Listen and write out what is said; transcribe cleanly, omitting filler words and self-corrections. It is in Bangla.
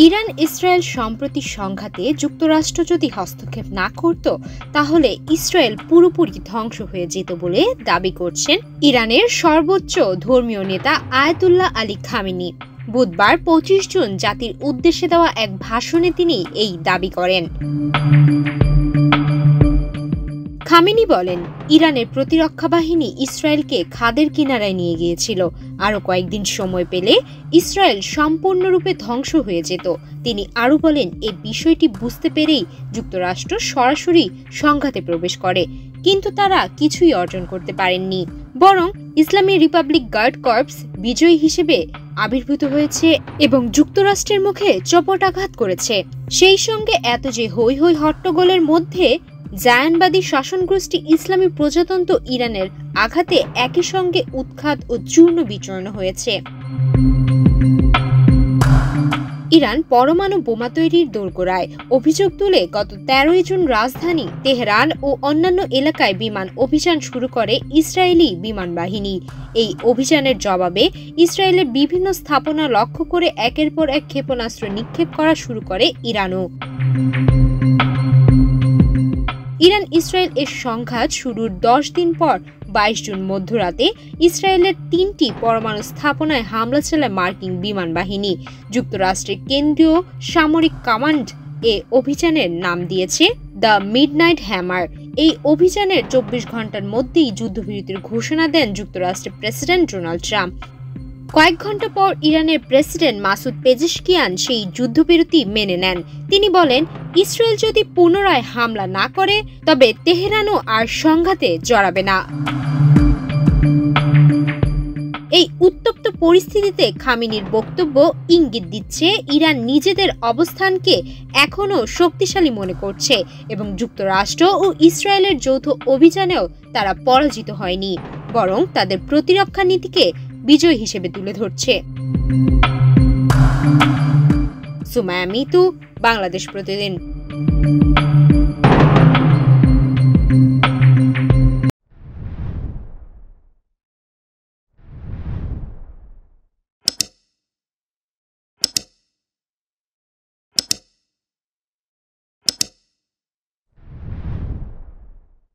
ইরান ইসরায়েল সম্প্রতি সংঘাতে যুক্তরাষ্ট্র যদি হস্তক্ষেপ না করত তাহলে ইসরায়েল পুরোপুরি ধ্বংস হয়ে যেত বলে দাবি করছেন ইরানের সর্বোচ্চ ধর্মীয় নেতা আয়াতুল্লাহ আলী খামেনি। বুধবার ২৫ জুন জাতির উদ্দেশ্যে দেওয়া এক ভাষণে তিনি এই দাবি করেন। খামেনি বলেন, ইরানের প্রতিরক্ষা বাহিনী ইসরায়েলকে খাদের কিনারায় নিয়ে গিয়েছিল। আরও কয়েকদিন সময় পেলে ইসরায়েল সম্পূর্ণরূপে ধ্বংস হয়ে যেত। তিনি আরও বলেন, এই বিষয়টি বুঝতে পেরেই যুক্তরাষ্ট্র সরাসরি সংঘাতে প্রবেশ করে, কিন্তু তারা কিছুই অর্জন করতে পারেননি। বরং ইসলামী রিপাবলিক গার্ড কর্পস বিজয়ী হিসেবে আবির্ভূত হয়েছে এবং যুক্তরাষ্ট্রের মুখে চপটাঘাত করেছে। সেই সঙ্গে এত যে হৈ হৈ হট্টগোলের মধ্যে জায়ানবাদী শাসনগোষ্ঠী ইসলামী প্রজাতন্ত্র ইরানের আঘাতে একই সঙ্গে উৎখাত ও চূর্ণ বিচূর্ণ হয়েছে। ইরান পরমাণু বোমা তৈরির দোরগোড়ায় অভিযোগ তুলে গত ১৩ জুন রাজধানী তেহরান ও অন্যান্য এলাকায় বিমান অভিযান শুরু করে ইসরায়েলি বিমান বাহিনী। এই অভিযানের জবাবে ইসরায়েলের বিভিন্ন স্থাপনা লক্ষ্য করে একের পর এক ক্ষেপণাস্ত্র নিক্ষেপ করা শুরু করে ইরানও। ইরান ইসরায়েল এর সংঘাত শুরুর ১০ দিন পর ২২ জুন মধ্যরাতে ইসরায়েলের ৩টি পরমাণু স্থাপনায় হামলা চালায় মার্কিন বিমান বাহিনী। যুক্তরাষ্ট্রের কেন্দ্রীয় সামরিক কমান্ড এ অভিযানের নাম দিয়েছে দ্য মিডনাইট হ্যামার। এই অভিযানের ২৪ ঘন্টার মধ্যেই যুদ্ধবিরতির ঘোষণা দেন যুক্তরাষ্ট্রের প্রেসিডেন্ট ডোনাল্ড ট্রাম্প। কয়েক ঘন্টা পর ইরানের প্রেসিডেন্ট মাসুদ পেজেশকিয়ান সেই যুদ্ধবিরতি মেনে নেন। তিনি বলেন, ইসরায়েল যদি পুনরায় হামলা না করে তবে তেহরানও আর সংঘাতে জড়াবে না। এই উত্তপ্ত পরিস্থিতিতে খামেনির বক্তব্য ইঙ্গিত দিচ্ছে ইরান নিজেদের অবস্থানকে এখনও শক্তিশালী মনে করছে এবং যুক্তরাষ্ট্র ও ইসরায়েলের যৌথ অভিযানেও তারা পরাজিত হয়নি, বরং তাদের প্রতিরক্ষা নীতিকে বিজয় হিসেবে তুলে ধরছে। সুমায়া মিতু, বাংলাদেশ প্রতিদিন।